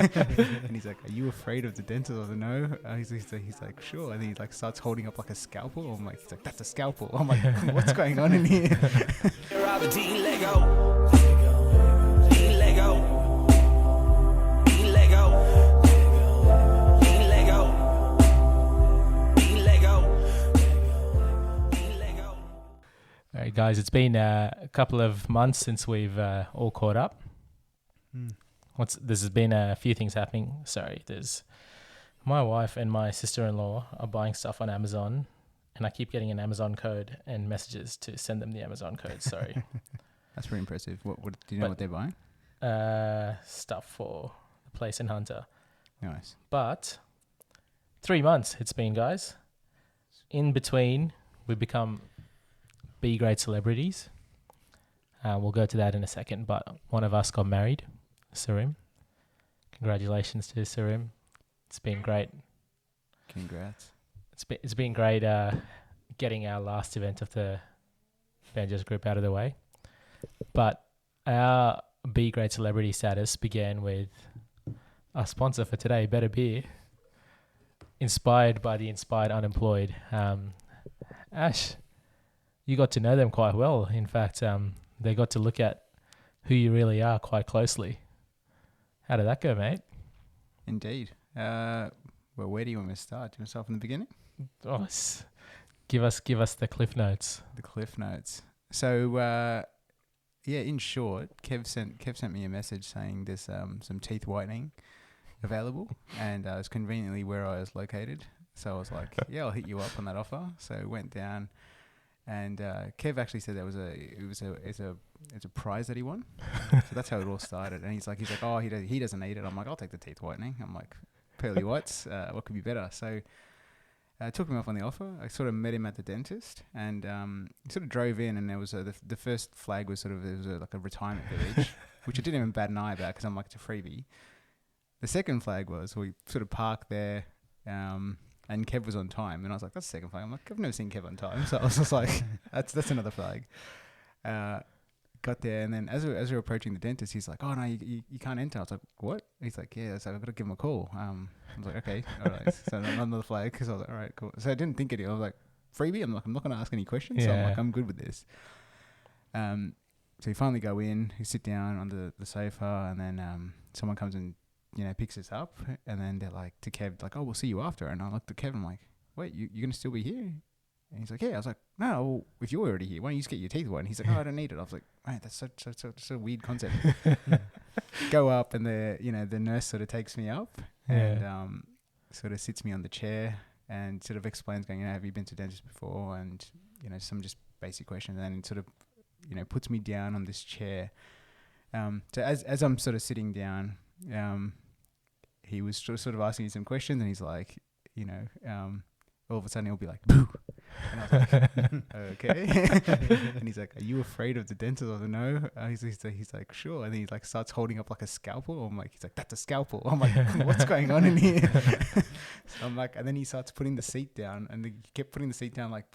And he's like, "Are you afraid of the dentist?" I was like, "No." He's like, "Sure." And then he like starts holding up like a scalpel. I'm like, he's like, "That's a scalpel." I'm like, "What's going on in here?" All right, guys, it's been a couple of months since we've all caught up. There's been a few things happening. Sorry, there's my wife and my sister-in-law are buying stuff on Amazon, and I keep getting an Amazon code and messages to send them the Amazon code. Sorry. That's pretty impressive. What do you know what they're buying? Stuff for the place in Hunter. Nice. But 3 months it's been, guys. In between, we've become B-grade celebrities. We'll go to that in a second, but one of us got married, Sarim. Congratulations to Sarim. It's been great. Congrats. It's been great getting our last event of the Banjos group out of the way. But our B-grade celebrity status began with our sponsor for today, Better Beer, inspired by the Inspired Unemployed. Ash, you got to know them quite well. In fact, they got to look at who you really are quite closely. How did that go, mate? Indeed. Well, where do you want me to start? Do you want to start from the beginning? Oh, give us the cliff notes. The cliff notes. So, in short, Kev sent me a message saying there's some teeth whitening available, and it's conveniently where I was located. So I was like, yeah, I'll hit you up on that offer. So went down, and Kev actually said it's a prize that he won. So that's how it all started. And he's like, oh, he doesn't need it. I'm like, I'll take the teeth whitening. I'm like, pearly whites, what could be better? So I took him up on the offer. I sort of met him at the dentist, and sort of drove in, and there was the first flag was sort of like a retirement village, which I didn't even bat an eye about because I'm like, it's a freebie. The second flag was we sort of parked there, and Kev was on time, and I was like, that's the second flag. I'm like, I've never seen Kev on time, so I was just like, that's another flag. Got there, and then as we were approaching the dentist, he's like, oh no, you can't enter. I was like, what? He's like, yeah, so I've got to give him a call. I was like, okay, all right. So another flag, because I was like, all right, cool. So I didn't think it. I was like, freebie? I'm not going to ask any questions. Yeah. So I'm like, I'm good with this. So you finally go in, you sit down on the sofa, and then someone comes and picks us up, and then they're like to Kev, like, oh, we'll see you after. And I looked at Kev, I'm like, wait, you're going to still be here? And he's like, yeah. I was like, no, well, if you're already here, why don't you just get your teeth white? And he's like, oh, I don't need it. I was like, mate, that's such a weird concept. Go up, and the nurse sort of takes me up and sort of sits me on the chair and sort of explains, going, have you been to dentist before? And some just basic questions, and then sort of puts me down on this chair. So as I'm sort of sitting down, he was sort of asking me some questions, and he's like, all of a sudden he'll be like, boo. And I was like, okay. And he's like, are you afraid of the dentist? I was like, no. He's like, sure. And then he like starts holding up like a scalpel. I'm like, he's like, that's a scalpel. I'm like, what's going on in here? So I'm like, and then he starts putting the seat down, and he kept putting the seat down like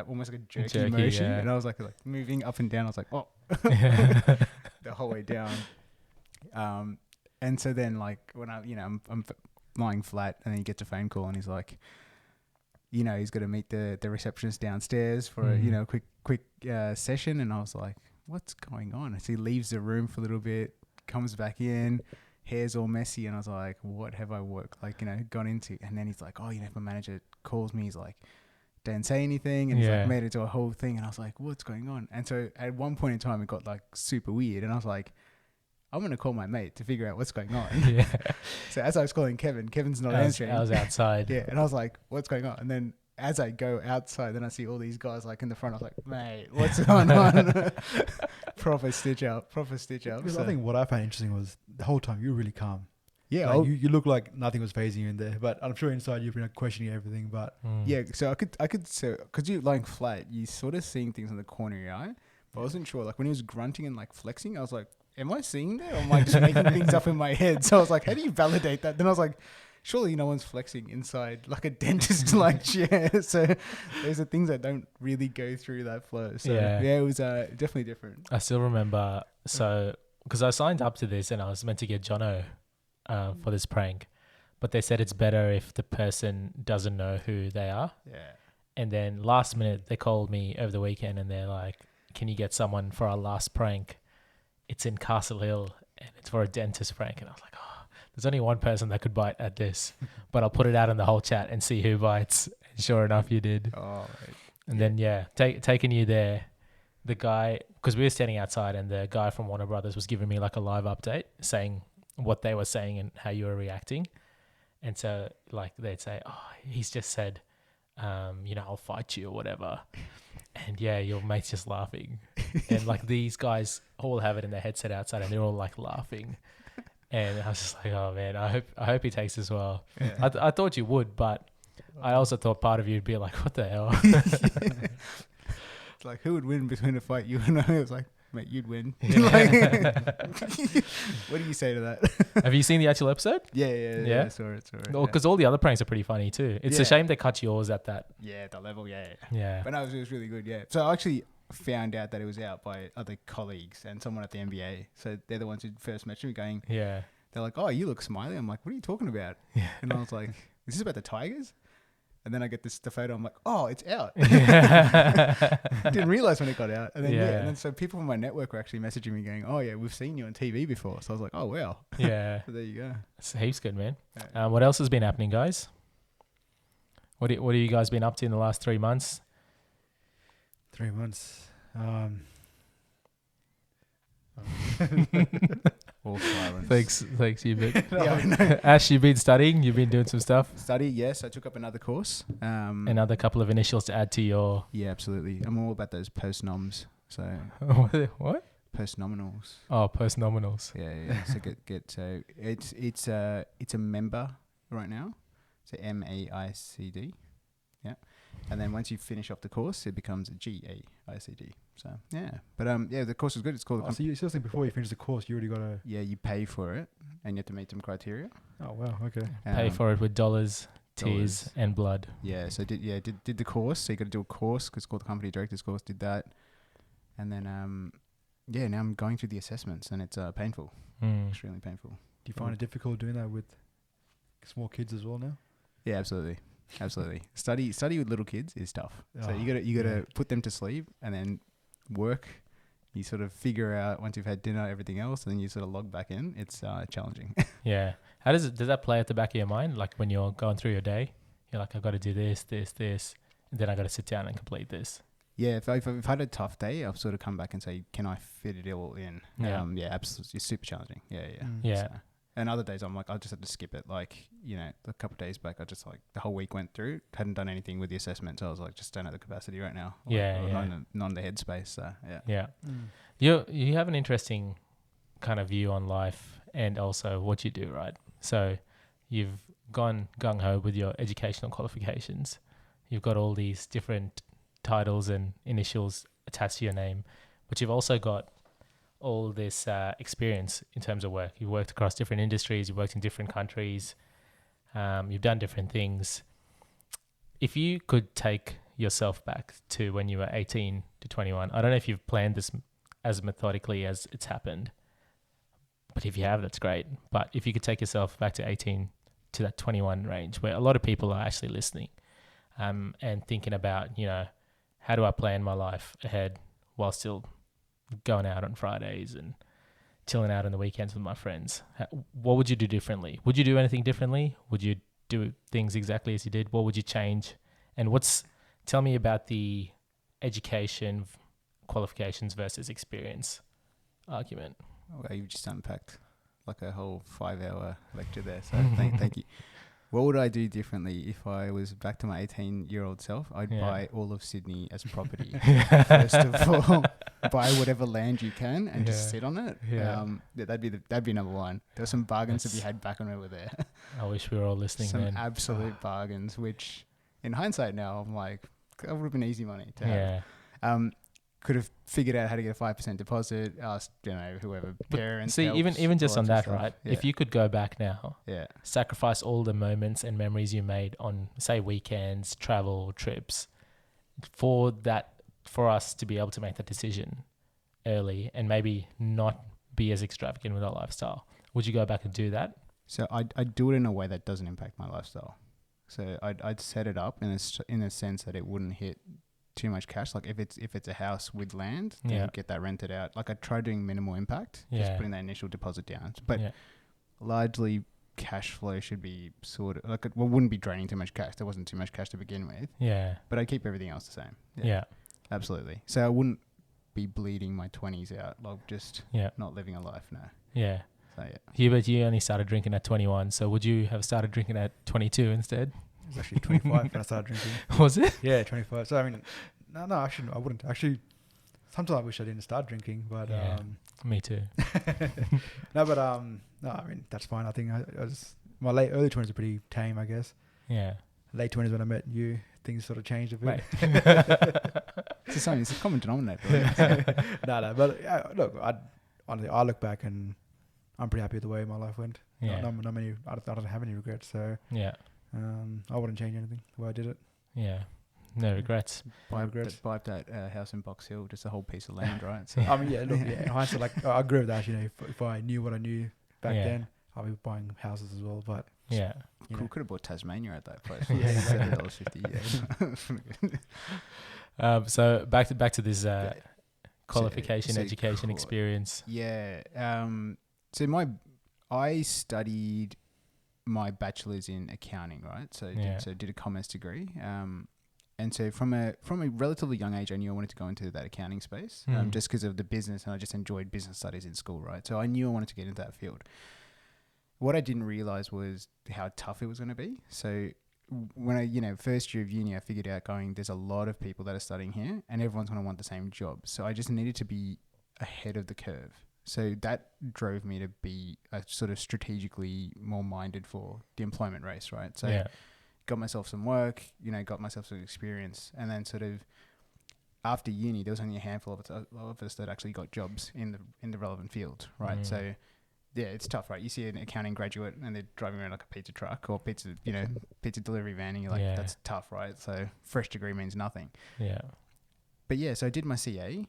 almost like a jerky motion. Yeah. And I was like moving up and down. I was like, oh, the whole way down. And so then like when I'm lying flat, and then he gets a phone call, and he's like, he's got to meet the receptionist downstairs for a quick session. And I was like, what's going on? And so he leaves the room for a little bit, comes back in, hair's all messy, and I was like, what have I gone into? And then he's like, oh, if my manager calls me, he's like, don't say anything, and he's like made it to a whole thing. And I was like, what's going on? And so at one point in time, it got like super weird, and I was like, I'm going to call my mate to figure out what's going on. Yeah. So as I was calling Kevin's not answering. I was outside. Yeah. And I was like, what's going on? And then as I go outside, then I see all these guys like in the front. I was like, mate, what's going on? Proper stitch up. Because I think what I found interesting was the whole time you were really calm. Yeah. Like you look like nothing was phasing you in there, but I'm sure inside you've been questioning everything. But yeah, so I could so because you're lying flat, you sort of seeing things in the corner of your eye. But I wasn't sure. Like when he was grunting and like flexing, I was like, am I seeing that? Or am I just making things up in my head? So I was like, how do you validate that? Then I was like, surely no one's flexing inside like a dentist like chair. So those are things that don't really go through that flow. So yeah, it was definitely different. I still remember, because I signed up to this and I was meant to get Jono for this prank, but they said it's better if the person doesn't know who they are. Yeah. And then last minute, they called me over the weekend and they're like, can you get someone for our last prank? It's in Castle Hill and it's for a dentist prank. And I was like, oh, there's only one person that could bite at this, but I'll put it out in the whole chat and see who bites. And sure enough, you did. Oh, And then, taking you there, the guy, because we were standing outside and the guy from Warner Brothers was giving me like a live update saying what they were saying and how you were reacting. And so like they'd say, oh, he's just said, I'll fight you or whatever. And yeah, your mate's just laughing. And like these guys all have it in their headset outside and they're all like laughing. And I was just like, oh man, I hope he takes this well. Yeah. I thought you would, but I also thought part of you would be like, what the hell? It's like, who would win between a fight, you and I? It was like, mate, you'd win. Yeah. What do you say to that? Have you seen the actual episode? Yeah. I saw it. Well, because all the other pranks are pretty funny too. It's a shame they cut yours at that. Yeah, the level, yeah. Yeah. But no, it was really good, yeah. So I actually found out that it was out by other colleagues and someone at the NBA. So they're the ones who first mentioned me going, Yeah. they're like, oh, you look smiley. I'm like, what are you talking about? Yeah. And I was like, is this about the Tigers? And then I get the photo. I'm like, oh, it's out. Didn't realize when it got out. And then and then so people from my network were actually messaging me going, oh yeah, we've seen you on TV before. So I was like, oh wow. Yeah. So there you go. It's heaps good, man. Yeah. What else has been happening, guys? What have you guys been up to in the last 3 months? 3 months. All silence. Thanks, Hubert. Yeah, I know. Ash, you've been studying. You've been doing some stuff. Study, yes. I took up another course. Another couple of initials to add to your. Yeah, absolutely. I'm all about those post-noms. So What? post-nominals. Oh, post-nominals. Yeah. So so it's a member right now. So MAICD. Yeah. And then once you finish off the course, it becomes a GAICD. So yeah, but the course is good. It's called. So you seriously, before you finish the course, you already got to. Yeah, you pay for it, and you have to meet some criteria. Oh wow, okay. Pay for it with dollars, tears, and blood. Yeah, so did the course. So you got to do a course because it's called the company directors course. Did that, and then now I'm going through the assessments, and it's painful, extremely painful. Do you find it difficult doing that with small kids as well now? Yeah, absolutely. Study with little kids is tough. So Oh, you gotta put them to sleep and then work. You sort of figure out once you've had dinner, everything else, and then you sort of log back in. It's challenging. Yeah. How does that play at the back of your mind? Like when you're going through your day, you're like, I've got to do this, and then I got to sit down and complete this. Yeah, if I've had a tough day, I've sort of come back and say, can I fit it all in? Yeah. Absolutely. It's super challenging. Yeah. Yeah. So, and other days I'm like, I just have to skip it. Like, a couple of days back, I just like the whole week went through, hadn't done anything with the assessment. So I was like, just don't have the capacity right now. Not in the headspace. So yeah. Yeah. You have an interesting kind of view on life and also what you do, right? So you've gone gung-ho with your educational qualifications. You've got all these different titles and initials attached to your name, but you've also got all this experience in terms of work. You've worked across different industries, you've worked in different countries, you've done different things. If you could take yourself back to when you were 18 to 21, I don't know if you've planned this as methodically as it's happened, but if you have, that's great. But if you could take yourself back to 18 to that 21 range where a lot of people are actually listening and thinking about, how do I plan my life ahead while still going out on Fridays and chilling out on the weekends with my friends. What would you do differently? Would you do anything differently? Would you do things exactly as you did? What would you change? And tell me about the education qualifications versus experience argument. Well, you've just unpacked like a whole 5-hour lecture there. So thank you. What would I do differently if I was back to my 18-year-old self? I'd buy all of Sydney as property. First of all, buy whatever land you can and just sit on it. That'd be number one. There were some bargains to be had back when we were there. I wish we were all listening, some man. absolute bargains, which in hindsight now, I'm like, that would have been easy money to have. Yeah. Could have figured out how to get a 5% deposit, asked, whoever, parents. See, helps, even just all on sort of that, stuff. right? Yeah. If you could go back now, sacrifice all the moments and memories you made on, say, weekends, travel, trips, for us to be able to make that decision early and maybe not be as extravagant with our lifestyle. Would you go back and do that? So I'd do it in a way that doesn't impact my lifestyle. So I'd set it up in a sense that it wouldn't hit too much cash. Like if it's a house with land, then get that rented out. Like I try doing minimal impact, just putting that initial deposit down. But largely cash flow should be sort of like wouldn't be draining too much cash. There wasn't too much cash to begin with. Yeah. But I keep everything else the same. Yeah. Absolutely. So I wouldn't be bleeding my 20s out, like just not living a life now. Yeah. So Hubert, you only started drinking at 21, so would you have started drinking at 22 instead? It was actually 25 when I started drinking. Was it? Yeah, 25. So I mean, no, actually, I wouldn't. Actually, sometimes I wish I didn't start drinking, but me too. no, I mean that's fine. I think I was my early 20s are pretty tame, I guess. Yeah. Late 20s when I met you, things sort of changed a bit. It's a common denominator. No, but look, honestly, I look back and I'm pretty happy with the way my life went. Yeah. Not many. I don't have any regrets. So I wouldn't change anything the way I did it. Yeah. No regrets. Buy that house in Box Hill, just a whole piece of land, right? So I mean, in hindsight, like I agree with that. You know, if I knew what I knew back then, I'll be buying houses as well. But cool. Could have bought Tasmania at that place. $7.50. So back to this qualification education experience. Yeah. I studied my bachelor's in accounting, right? So did a commerce degree. And so from a relatively young age, I knew I wanted to go into that accounting space, just because of the business, and I just enjoyed business studies in school, right? So I knew I wanted to get into that field. What I didn't realize was how tough it was going to be. So when I, first year of uni, I figured out there's a lot of people that are studying here and everyone's going to want the same job. So I just needed to be ahead of the curve. So that drove me to be sort of strategically more minded for the employment race, right? So got myself some work, got myself some experience. And then sort of after uni, there was only a handful of us that actually got jobs in the relevant field, right? So yeah, it's tough, right? You see an accounting graduate and they're driving around like a pizza truck or pizza delivery van, and you're like, that's tough, right? So fresh degree means nothing. Yeah. But yeah, so I did my CA.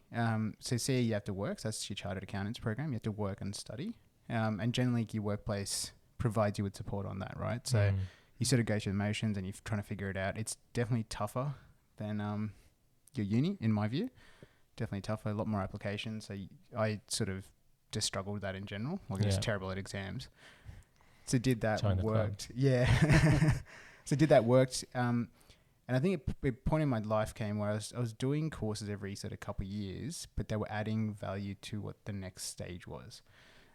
So CA, you have to work. So that's your chartered accountants program. You have to work and study. And generally your workplace provides you with support on that, right? So you sort of go through the motions and you're trying to figure it out. It's definitely tougher than your uni, in my view. Definitely tougher, a lot more applications. So I sort of just struggled with that in general. Like I was terrible at exams. So did that, worked. Yeah. So did that, worked. And I think a point in my life came where I was doing courses every sort of couple of years, but they were adding value to what the next stage was.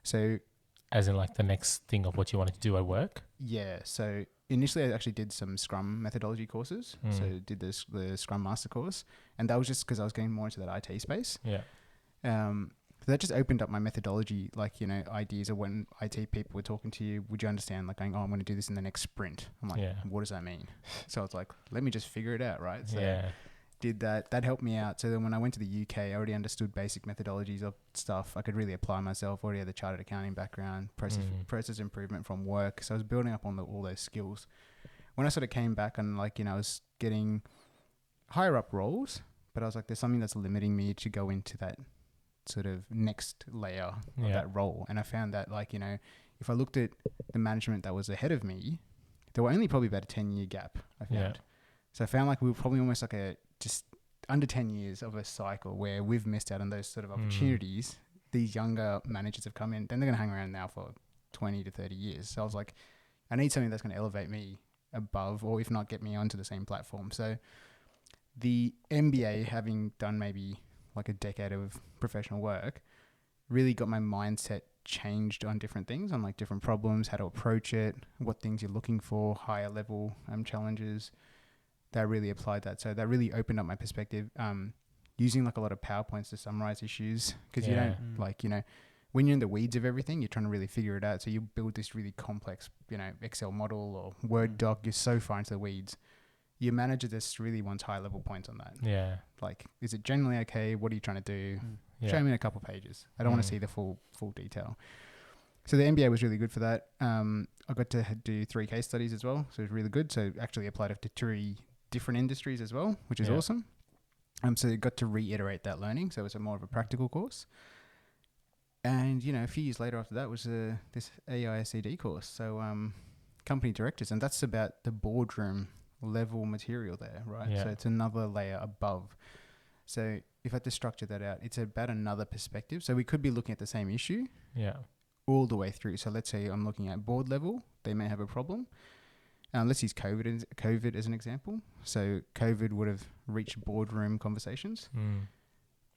So as in like the next thing of what you wanted to do at work? Yeah. So initially I actually did some Scrum methodology courses. So did the Scrum Master course, and that was just because I was getting more into that IT space. Yeah. That just opened up my methodology, like, ideas of when IT people were talking to you, would you understand, like going, I'm going to do this in the next sprint. I'm like, what does that mean? So I was like, let me just figure it out, right? So did that. That helped me out. So then when I went to the UK, I already understood basic methodologies of stuff. I could really apply myself. Already had the chartered accounting background, process improvement from work. So I was building up on all those skills. When I sort of came back and I was getting higher up roles, but I was like, there's something that's limiting me to go into that sort of next layer of that role. And I found that if I looked at the management that was ahead of me, there were only probably about a 10-year gap, I found. So I found like we were probably almost like just under 10 years of a cycle where we've missed out on those sort of opportunities. These younger managers have come in, then they're going to hang around now for 20 to 30 years. So I was like, I need something that's going to elevate me above, or if not, get me onto the same platform. So the MBA, having done maybe like a decade of professional work, really got my mindset changed on different things, on like different problems, how to approach it, what things you're looking for, higher level challenges. That really applied that. So that really opened up my perspective, using like a lot of PowerPoints to summarize issues, because you don't when you're in the weeds of everything, you're trying to really figure it out. So you build this really complex, Excel model or Word doc, you're so far into the weeds. Your manager just really wants high level points on that. Yeah. Like, is it generally okay? What are you trying to do? Show me in a couple pages. I don't want to see the full detail. So the MBA was really good for that. I got to do 3 case studies as well. So it was really good. So actually applied it to 3 different industries as well, which is awesome. So I got to reiterate that learning. So it was more of a practical course. And, a few years later after that was this AICD course. So company directors, and that's about the boardroom level material there, right? Yeah. So it's another layer above. So if I had to structure that out, it's about another perspective. So we could be looking at the same issue Yeah. all the way through. So let's say I'm looking at board level, they may have a problem. Let's use COVID as an example. So COVID would have reached boardroom conversations.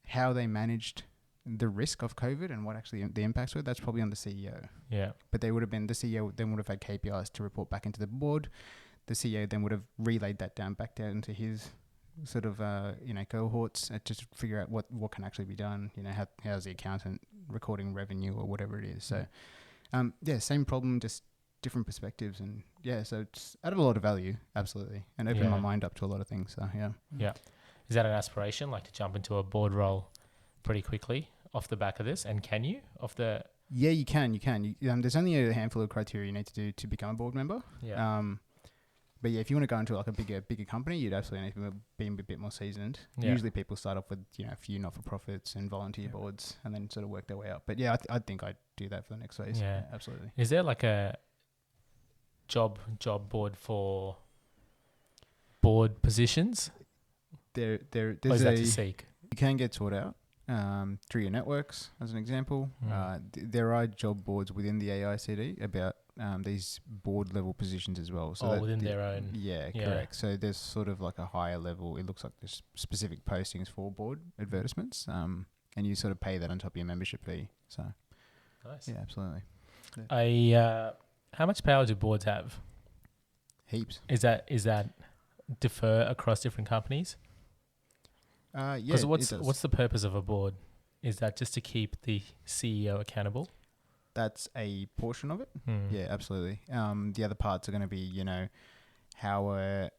How they managed the risk of COVID and what actually the impacts were, that's probably on the CEO. Yeah. But they would have been, the CEO then would have had KPIs to report back into the board. The CEO then would have relayed that back down to his sort of, cohorts to just figure out what can actually be done. How's the accountant recording revenue or whatever it is. So, same problem, just different perspectives. And so it's added a lot of value, absolutely. And opened my mind up to a lot of things. So, yeah. Yeah. Is that an aspiration, like to jump into a board role pretty quickly off the back of this? And can you? Yeah, you can. There's only a handful of criteria you need to do to become a board member. Yeah. But if you want to go into like a bigger company, you'd absolutely need to be a bit more seasoned. Yeah. Usually people start off with, a few not-for-profits and volunteer boards and then sort of work their way up. But yeah, I think I'd do that for the next phase. Yeah. Absolutely. Is there like a job board for board positions? There's or is that to seek? You can get taught out through your networks, as an example. There are job boards within the AICD about these board level positions as well. So within their own. Yeah, correct. So there's sort of like a higher level. It looks like there's specific postings for board advertisements, and you sort of pay that on top of your membership fee. So Nice. yeah, absolutely. How much power do boards have? Heaps. Is that differ across different companies? Yeah. Because what's the purpose of a board? Is that just to keep the CEO accountable? That's a portion of it. Yeah, absolutely. The other parts are going to be, how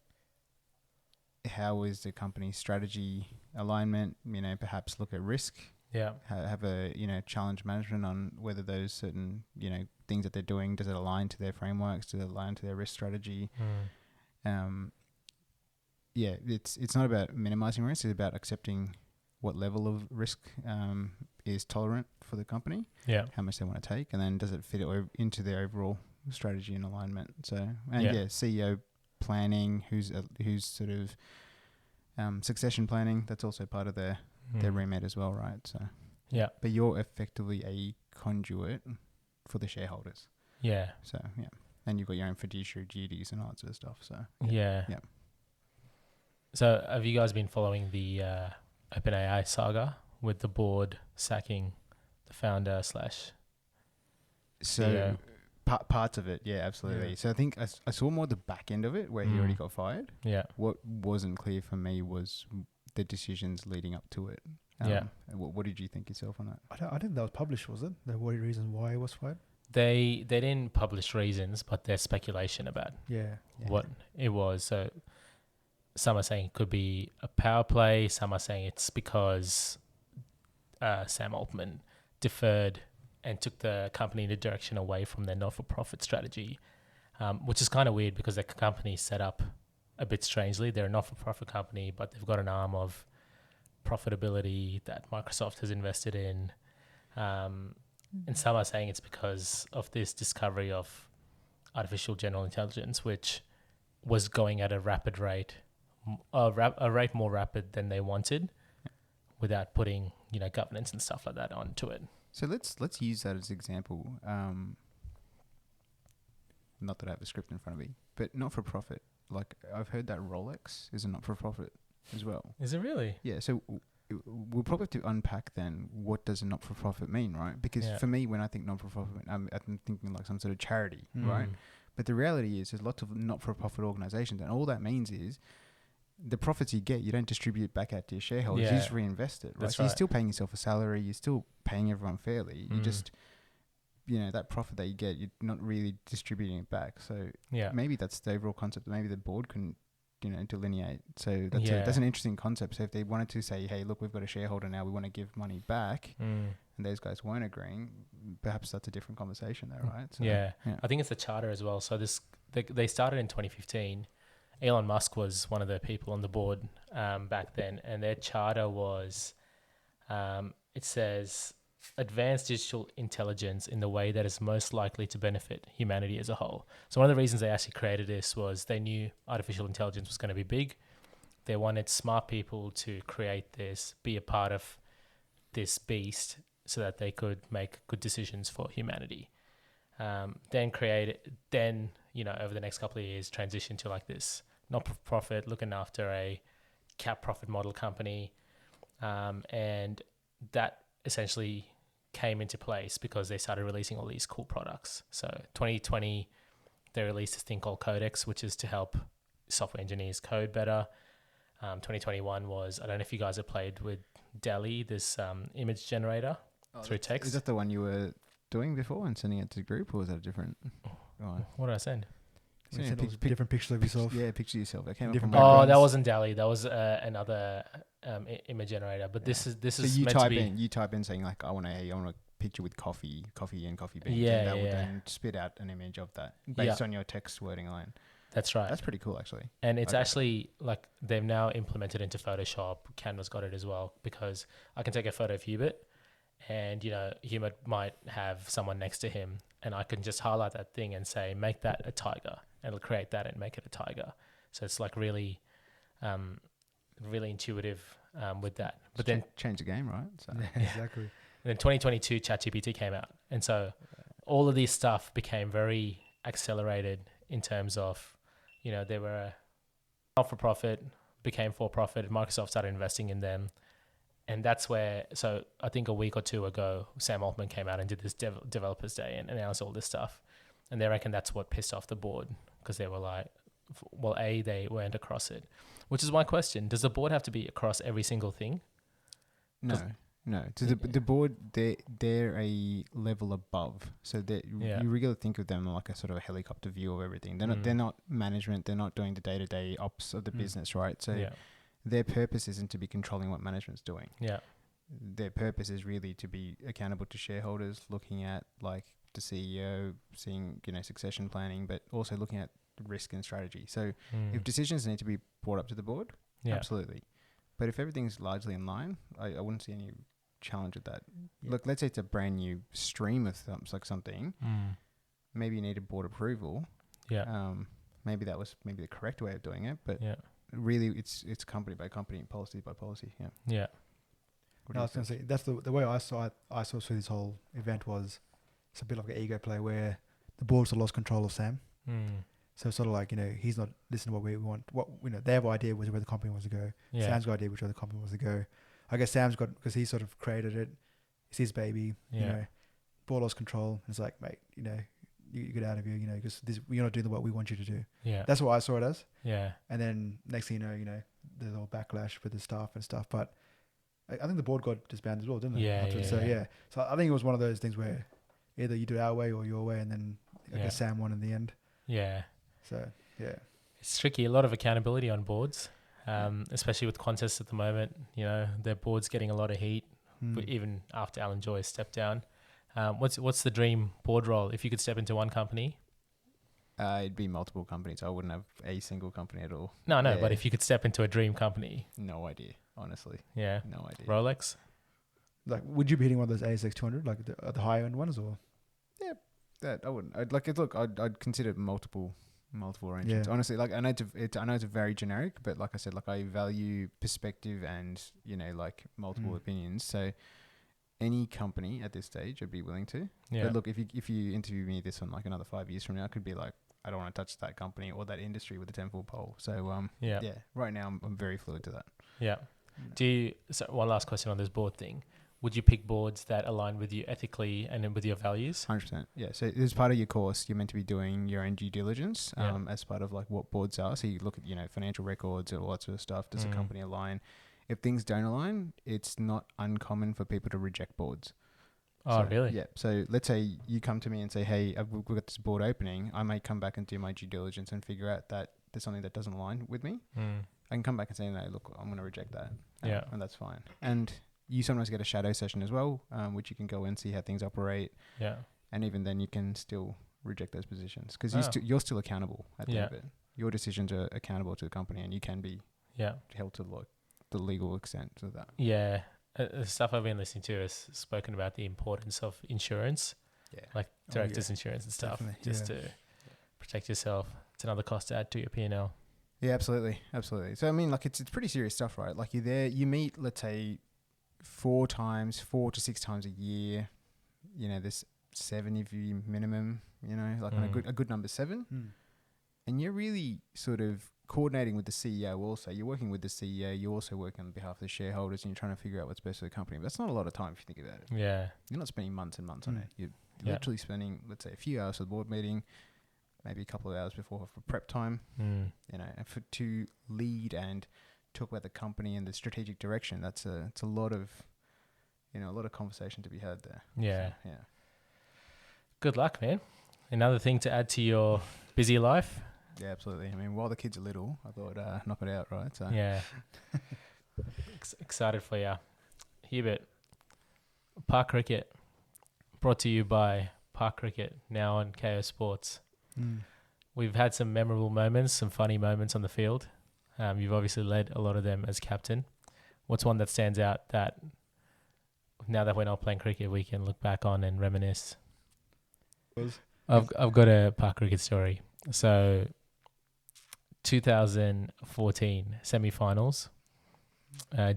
is the company's strategy alignment? Perhaps look at risk. Yeah. Have a challenge management on whether those certain things that they're doing, does it align to their frameworks? Does it align to their risk strategy? Yeah, it's not about minimizing risk. It's about accepting what level of risk is tolerant for the company. Yeah. How much they want to take, and then does it fit into their overall strategy and alignment? So, CEO planning, who's sort of succession planning. That's also part of their remit as well, right? So, yeah. But you're effectively a conduit for the shareholders. Yeah. So yeah, and you've got your own fiduciary duties and all that sort of stuff. So yeah. So have you guys been following the OpenAI saga with the board sacking the founder / CEO? Parts of it, yeah, absolutely. Yeah. So I think I saw more the back end of it where he already got fired. Yeah. What wasn't clear for me was the decisions leading up to it. What did you think yourself on that? I think that was published, was it? The reason why he was fired? They didn't publish reasons, but there's speculation about what it was. So some are saying it could be a power play. Some are saying it's because Sam Altman deferred and took the company in a direction away from their not-for-profit strategy, which is kind of weird because the company set up a bit strangely. They're a not-for-profit company, but they've got an arm of profitability that Microsoft has invested in. And some are saying it's because of this discovery of artificial general intelligence, which was going at a rapid rate, a rate more rapid than they wanted, without putting governance and stuff like that onto it. So let's use that as an example. Not that I have the script in front of me, but not for profit. Like I've heard that Rolex is a not for profit as well. Is it really? Yeah. So we'll probably have to unpack then what does a not for profit mean, right? Because for me, when I think not for profit, I'm thinking like some sort of charity, right? But the reality is, there's lots of not for profit organizations, and all that means is the profits you get, you don't distribute back out to your shareholders. You just reinvest it, right? That's So you're still paying yourself a salary. You're still paying everyone fairly. You just, that profit that you get, you're not really distributing it back. So maybe that's the overall concept that maybe the board couldn't, delineate. So that's an interesting concept. So if they wanted to say, hey, look, we've got a shareholder now, we want to give money back, and those guys weren't agreeing, perhaps that's a different conversation there, right? So, I think it's the charter as well. So they started in 2015. Elon Musk was one of the people on the board back then, and their charter was, it says advanced digital intelligence in the way that is most likely to benefit humanity as a whole. So one of the reasons they actually created this was they knew artificial intelligence was going to be big. They wanted smart people to create this, be a part of this beast so that they could make good decisions for humanity. Then over the next couple of years, transition to like this not-for-profit, looking after a cap profit model company. And that essentially came into place because they started releasing all these cool products. So 2020, they released this thing called Codex, which is to help software engineers code better. 2021 was, I don't know if you guys have played with DALL-E, this image generator through text. Is that the one you were doing before and sending it to the group, or was that a different one? What did I send? Different pictures of yourself. Yeah, picture yourself. That came up Different on my Oh, that wasn't DALL-E. That was another image generator. But this is So meant to be. you type in saying like I want a picture with coffee and coffee beans. Yeah, and that would yeah. then spit out an image of that based on your text wording line. That's right. That's pretty cool, actually. And it's Okay. actually like they've now implemented into Photoshop. Canva's got it as well, because I can take a photo of Hubert, and Hubert might have someone next to him, and I can just highlight that thing and say, make that a tiger, and it'll create that and make it a tiger. So it's like really, really intuitive with that. But then change the game, right? So. Exactly. And then 2022, ChatGPT came out. And so all of this stuff became very accelerated in terms of, they were a not-for-profit, became for-profit. Microsoft started investing in them. And that's where, so I think a week or two ago, Sam Altman came out and did this Developers Day and announced all this stuff. And they reckon that's what pissed off the board, because they were like, well, they weren't across it. Which is my question. Does the board have to be across every single thing? No. So the board, they're a level above. So you really think of them like a sort of a helicopter view of everything. They're not management. They're not doing the day-to-day ops of the business, right? So their purpose isn't to be controlling what management's doing. Yeah. Their purpose is really to be accountable to shareholders, looking at like the CEO, seeing succession planning, but also looking at risk and strategy. So if decisions need to be brought up to the board, absolutely. But if everything's largely in line, I wouldn't see any challenge with that. Look, let's say it's a brand new stream of something. Maybe you need a board approval. Maybe that was the correct way of doing it, but really it's company by company, policy by policy. No, I was going to say that's the way I saw through this whole event was it's a bit like an ego play where the board sort of lost control of Sam. So it's sort of like, he's not listening to what we want. Their idea was where the company wants to go. Sam's got idea which way the company wants to go. I guess Sam's got, because he sort of created it, it's his baby, board lost control. And it's like, mate, you get out of here, because you're not doing what we want you to do. Yeah. That's what I saw it as. Yeah. And then next thing you know, there's all backlash with the staff and stuff. But I think the board got disbanded as well, didn't it? So I think it was one of those things where either you do it our way or your way, and then I guess Sam won in the end. Yeah. So, it's tricky. A lot of accountability on boards, especially with Qantas at the moment. Their board's getting a lot of heat, even after Alan Joy stepped down. What's the dream board role? If you could step into one company? It'd be multiple companies. I wouldn't have a single company at all. No, but if you could step into a dream company. No idea, honestly. Yeah. No idea. Rolex? Like, would you be hitting one of those ASX 200, like the higher end ones, or? Yeah, that I wouldn't. I'd consider multiple arrangements. Yeah. Honestly, like I know it's very generic, but like I said, like I value perspective and multiple opinions. So any company at this stage, I'd be willing to. Yeah. But look, if you interview me this on like another 5 years from now, I could be like, I don't want to touch that company or that industry with a 10-foot pole. So right now I'm very fluid to that. Yeah. So one last question on this board thing. Would you pick boards that align with you ethically and with your values? 100%. Yeah. So as part of your course, you're meant to be doing your own due diligence as part of like what boards are. So you look at, financial records and all that sort of stuff. Does the company align? If things don't align, it's not uncommon for people to reject boards. Oh, really? Yeah. So let's say you come to me and say, hey, we've got this board opening. I may come back and do my due diligence and figure out that there's something that doesn't align with me. I can come back and say, no, look, I'm going to reject that. And that's fine. And you sometimes get a shadow session as well, which you can go and see how things operate. Yeah. And even then you can still reject those positions because you're still accountable at the end of it. Your decisions are accountable to the company and you can be held to the legal extent of that. Yeah. the stuff I've been listening to has spoken about the importance of insurance, like director's insurance and stuff, just to protect yourself. It's another cost to add to your P&L. Yeah, absolutely. So I mean, like it's pretty serious stuff, right? Like you're there, you meet, let's say, 4 to 6 times a year. You know, there's 7 if you minimum. You know, like on a good number 7, and you're really sort of coordinating with the CEO. Also, you're working with the CEO. You're also working on behalf of the shareholders, and you're trying to figure out what's best for the company. But that's not a lot of time if you think about it. Yeah, you're not spending months and months on it. You're literally spending, let's say, a few hours for the board meeting, maybe a couple of hours before for prep time. You know, and to lead and talk about the company and the strategic direction. It's a lot of, you know, a lot of conversation to be had there. Yeah. So, yeah. Good luck, man. Another thing to add to your busy life. Yeah, absolutely. I mean, while the kids are little, I thought knock it out, right? So yeah. Excited for you. Hubert, Park Cricket, brought to you by Park Cricket, now on Kayo Sports. We've had some memorable moments, some funny moments on the field. You've obviously led a lot of them as captain. What's one that stands out that now that we're not playing cricket, we can look back on and reminisce? I've got a Park Cricket story. So 2014 semi-finals,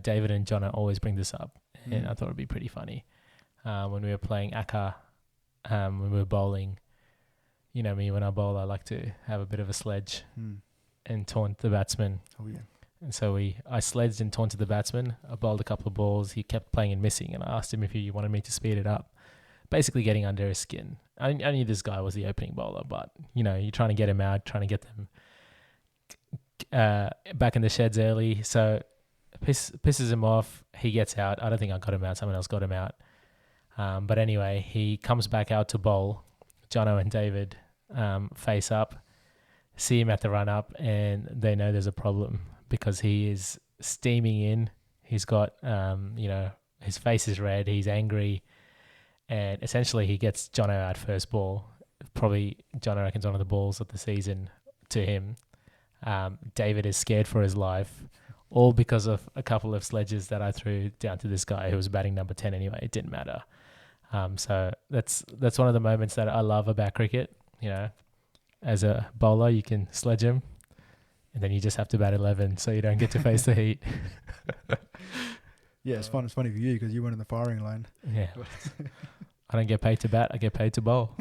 David and Jono always bring this up, and I thought it'd be pretty funny. When we were playing Akka, when we were bowling, you know me, when I bowl, I like to have a bit of a sledge and taunt the batsman. Oh yeah. And so I sledged and taunted the batsman. I bowled a couple of balls. He kept playing and missing, and I asked him if he wanted me to speed it up, basically getting under his skin. I knew this guy was the opening bowler, but, you know, you're trying to get him out, trying to get them back in the sheds early. So pisses him off. He gets out. I don't think I got him out. Someone else got him out. But anyway, he comes back out to bowl. Jono and David face up, see him at the run-up, and they know there's a problem because he is steaming in. He's got, you know, his face is red. He's angry. And essentially he gets Jono out first ball. Probably, Jono reckons, one of the balls of the season to him. David is scared for his life, all because of a couple of sledges that I threw down to this guy who was batting number 10 anyway. It didn't matter. So that's one of the moments that I love about cricket. You know, as a bowler, you can sledge him, and then you just have to bat 11 so you don't get to face the heat. Yeah, it's fun. It's funny for you because you weren't in the firing line. Yeah. I don't get paid to bat. I get paid to bowl.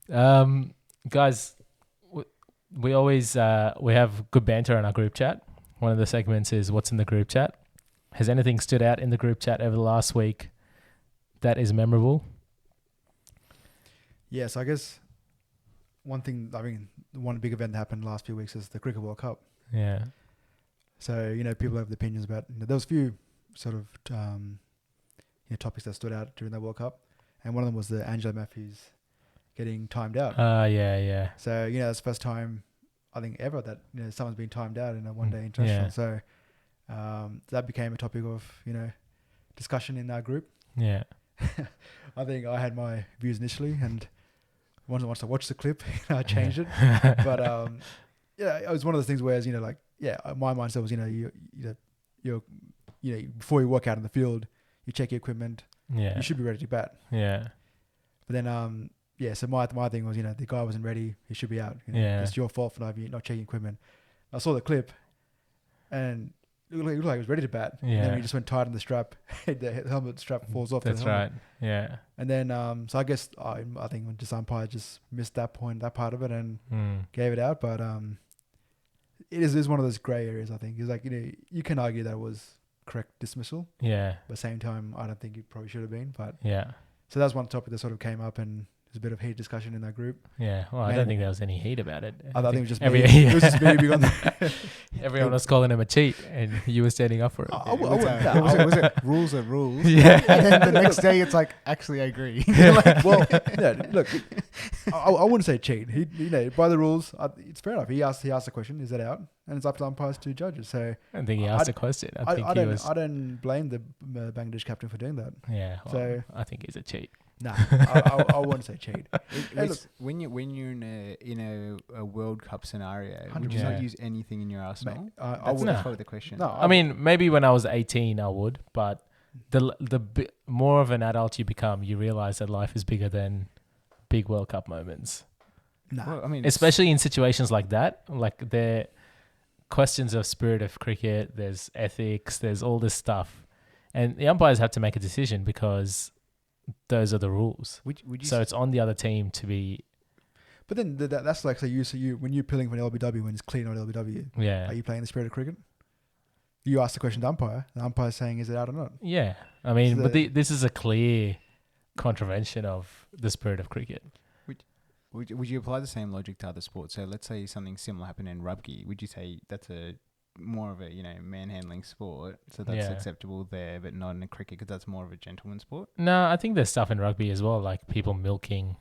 Guys, we always we have good banter in our group chat. One of the segments is what's in the group chat. Has anything stood out in the group chat over the last week that is memorable? Yeah, so I guess one big event that happened the last few weeks is the Cricket World Cup. Yeah. So, you know, people have the opinions about, you know, there was a few sort of topics that stood out during that World Cup. And one of them was the Angela Matthews getting timed out. Yeah. So, you know, that's the first time I think ever that, you know, someone's been timed out in a one-day international. So that became a topic of, you know, discussion in our group. Yeah. I think I had my views initially, and once I watched the clip, I changed it. But yeah, it was one of those things where, you know, like, yeah, my mindset was, you know, before you walk out in the field, you check your equipment. Yeah. You should be ready to bat. Yeah. But then, so my thing was, you know, the guy wasn't ready. He should be out. You know, Yeah. It's your fault for not checking equipment. I saw the clip, and it looked like he was ready to bat. Yeah. And then he just went tight on the strap. The helmet strap falls off. That's right. Yeah. And then, so I guess I think when just umpire just missed that part of it, and gave it out. But it is one of those grey areas. I think it's like, you know, you can argue that it was correct dismissal. Yeah. But at the same time, I don't think it probably should have been. But yeah. So that's one topic that sort of came up, and there's a bit of heated discussion in that group. Yeah. Well, I don't think there was any heat about it. I think it was just it was just me being on the everyone was calling him a cheat, and you were standing up for it. Was it rules are rules? Yeah. And then the next day it's like, actually, I agree. Well, yeah, look, I wouldn't say cheat. He, you know, by the rules, it's fair enough. He asked the question, is that out? And it's up to umpires to judge it. So I don't think he asked a question. I don't blame the Bangladesh captain for doing that. Yeah. Well, So I think he's a cheat. Nah, I wouldn't say cheat. When you're in a World Cup scenario, would 100%. you not use anything in your arsenal? I That's would. probably the question. No, I mean, maybe when I was 18, I would, but the more of an adult you become, you realize that life is bigger than big World Cup moments. Nah. Well, I mean, Especially in situations like that, like there questions of spirit of cricket, there's ethics, there's all this stuff, and the umpires have to make a decision because those are the rules. would you So it's on the other team to be. But then that's like, so you when you're pilling for an LBW when it's clear not LBW, Yeah. are you playing the spirit of cricket? You ask the question to umpire. The umpire's saying, is it out or not? Yeah. I mean, So but this is a clear contravention of the spirit of cricket. Would you apply the same logic to other sports? So let's say something similar happened in rugby. Would you say that's more of a manhandling sport, so that's acceptable there, but not in cricket because that's more of a gentleman sport? No, I think there's stuff in rugby as well, like people milking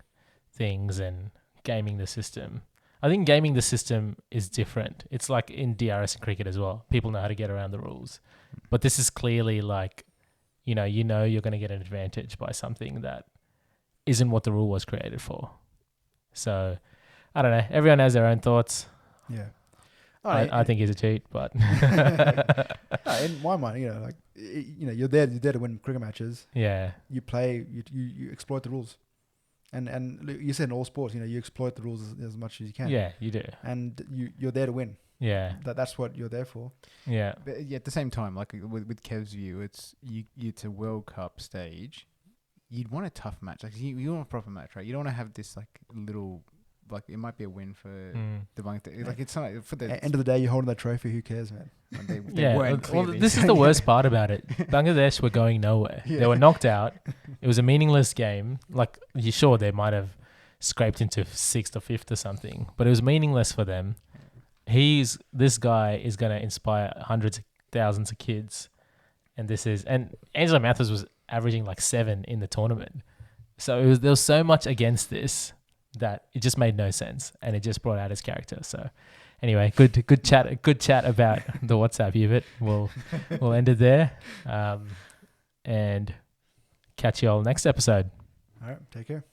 things and gaming the system. I think gaming the system is different. It's like in DRS and cricket as well. People know how to get around the rules. But this is clearly like, you're going to get an advantage by something that isn't what the rule was created for. So, I don't know. Everyone has their own thoughts. Yeah. I think he's a cheat, but in my mind, you're there to win cricket matches. yeah, You play, you exploit the rules, and look, you said in all sports, you exploit the rules as much as you can. yeah, you do. And you're there to win. Yeah, That's what you're there for. yeah, But yeah, at the same time, like with Kev's view, it's a World Cup stage. You'd want a tough match. Like you want a proper match, right? You don't want to have this like little, like it might be a win for the Bangladesh. Like it's not for the End of the day, you're holding that trophy. Who cares, man? They weren't well, clearly. this is the worst part about it. Bangladesh were going nowhere. Yeah. They were knocked out. It was a meaningless game. Like, you sure they might have scraped into 6th or 5th or something, but it was meaningless for them. This guy is going to inspire hundreds of thousands of kids, and Angela Mathers was averaging like 7 in the tournament. So there was so much against this that it just made no sense, and it just brought out his character. So anyway, good chat about the WhatsApp, Hubert. We'll end it there, and catch you all next episode. All right, take care.